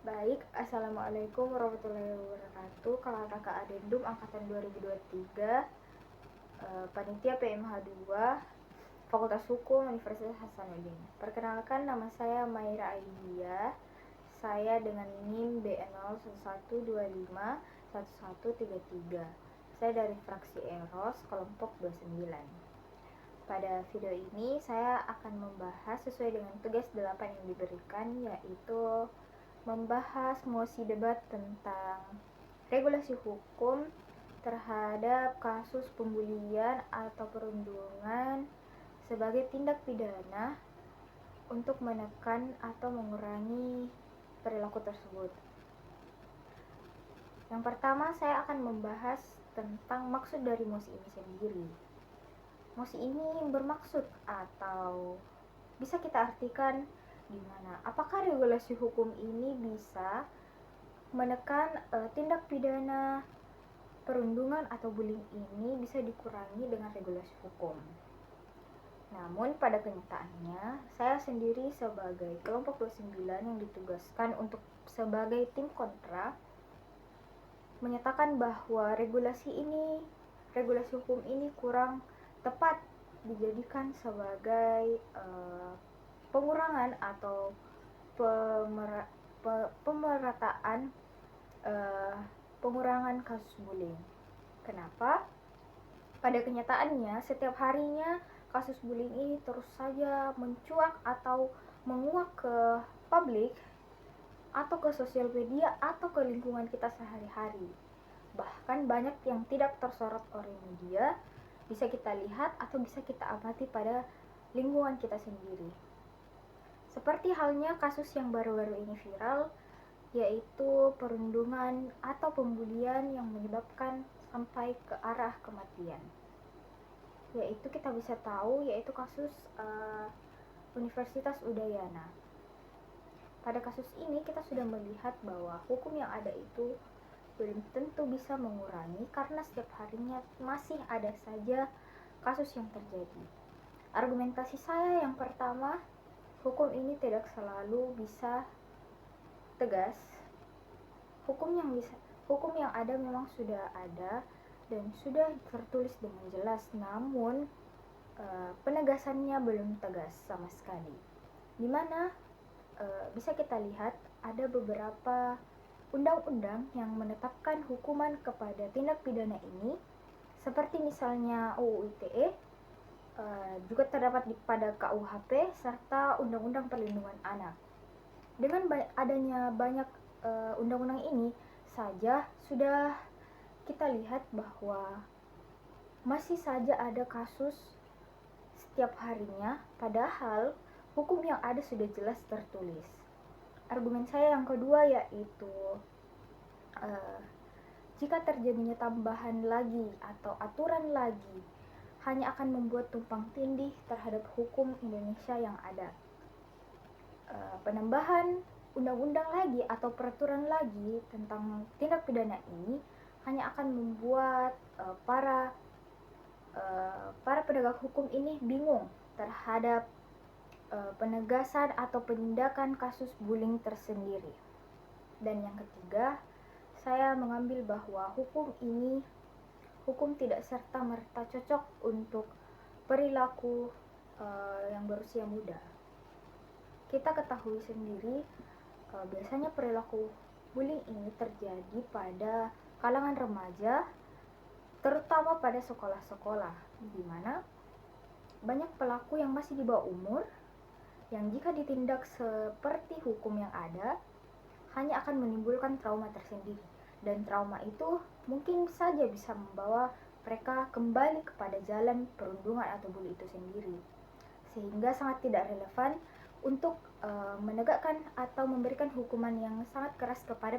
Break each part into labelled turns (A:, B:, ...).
A: Baik, Assalamualaikum warahmatullahi wabarakatuh. Kakak Kakak Adendum Angkatan 2023, Panitia PMH2, Fakultas Hukum Universitas Hasanuddin. Perkenalkan, nama saya Maira Aidia. Saya dengan NIM BN0112511133. Saya dari fraksi Eros, kelompok 29. Pada video ini saya akan membahas sesuai dengan tugas 8 yang diberikan, yaitu membahas mosi debat tentang regulasi hukum terhadap kasus pembulian atau perundungan sebagai tindak pidana untuk menekan atau mengurangi perilaku tersebut. Yang pertama, saya akan membahas tentang maksud dari mosi ini sendiri. Mosi ini bermaksud atau bisa kita artikan di mana apakah regulasi hukum ini bisa menekan tindak pidana perundungan atau bullying ini bisa dikurangi dengan regulasi hukum. Namun pada kenyataannya, saya sendiri sebagai kelompok 29 yang ditugaskan untuk sebagai tim kontra menyatakan bahwa regulasi hukum ini kurang tepat dijadikan sebagai pengurangan atau pemerataan pengurangan kasus bullying. Kenapa? Pada kenyataannya, setiap harinya kasus bullying ini terus saja mencuat atau menguak ke publik atau ke sosial media atau ke lingkungan kita sehari-hari. Bahkan banyak yang tidak tersorot oleh media, bisa kita lihat atau bisa kita amati pada lingkungan kita sendiri. Seperti halnya kasus yang baru-baru ini viral, yaitu perundungan atau pembulian yang menyebabkan sampai ke arah kematian. Yaitu kita bisa tahu, yaitu kasus Universitas Udayana. Pada kasus ini kita sudah melihat bahwa hukum yang ada itu belum tentu bisa mengurangi karena setiap harinya masih ada saja kasus yang terjadi. Argumentasi saya yang pertama, hukum ini tidak selalu bisa tegas. Hukum yang ada memang sudah ada dan sudah tertulis dengan jelas, namun penegasannya belum tegas sama sekali. Dimana bisa kita lihat ada beberapa undang-undang yang menetapkan hukuman kepada tindak pidana ini, seperti misalnya UU ITE, juga terdapat pada KUHP serta Undang-Undang Perlindungan Anak. Dengan adanya banyak undang-undang ini saja sudah kita lihat bahwa masih saja ada kasus setiap harinya, padahal hukum yang ada sudah jelas tertulis. Argumen saya yang kedua yaitu jika terjadinya tambahan lagi atau aturan lagi hanya akan membuat tumpang tindih terhadap hukum Indonesia yang ada. Penambahan undang-undang lagi atau peraturan lagi tentang tindak pidana ini hanya akan membuat para penegak hukum ini bingung terhadap penegasan atau penindakan kasus bullying tersendiri. Dan yang ketiga, saya mengambil bahwa hukum tidak serta-merta cocok untuk perilaku yang berusia muda. Kita ketahui sendiri, biasanya perilaku bullying ini terjadi pada kalangan remaja, terutama pada sekolah-sekolah, di mana banyak pelaku yang masih di bawah umur, yang jika ditindak seperti hukum yang ada, hanya akan menimbulkan trauma tersendiri. Dan trauma itu mungkin saja bisa membawa mereka kembali kepada jalan perundungan atau bully itu sendiri. Sehingga sangat tidak relevan untuk menegakkan atau memberikan hukuman yang sangat keras kepada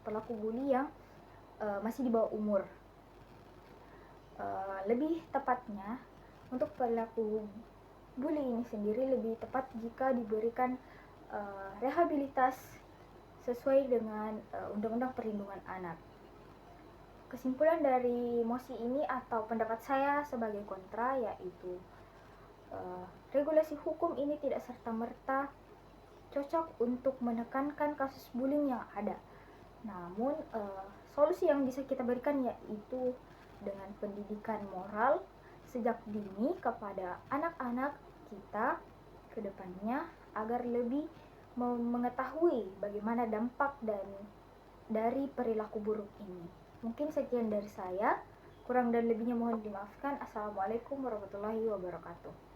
A: pelaku bully yang masih di bawah umur. Lebih tepatnya, untuk pelaku bully ini sendiri lebih tepat jika diberikan rehabilitas sesuai dengan Undang-Undang Perlindungan Anak. Kesimpulan dari mosi ini atau pendapat saya sebagai kontra yaitu regulasi hukum ini tidak serta-merta cocok untuk menekankan kasus bullying yang ada. Namun solusi yang bisa kita berikan yaitu dengan pendidikan moral sejak dini kepada anak-anak kita ke depannya agar lebih mengetahui bagaimana dampak dari perilaku buruk ini. Mungkin sekian dari saya, kurang dan lebihnya mohon dimaafkan. Assalamualaikum warahmatullahi wabarakatuh.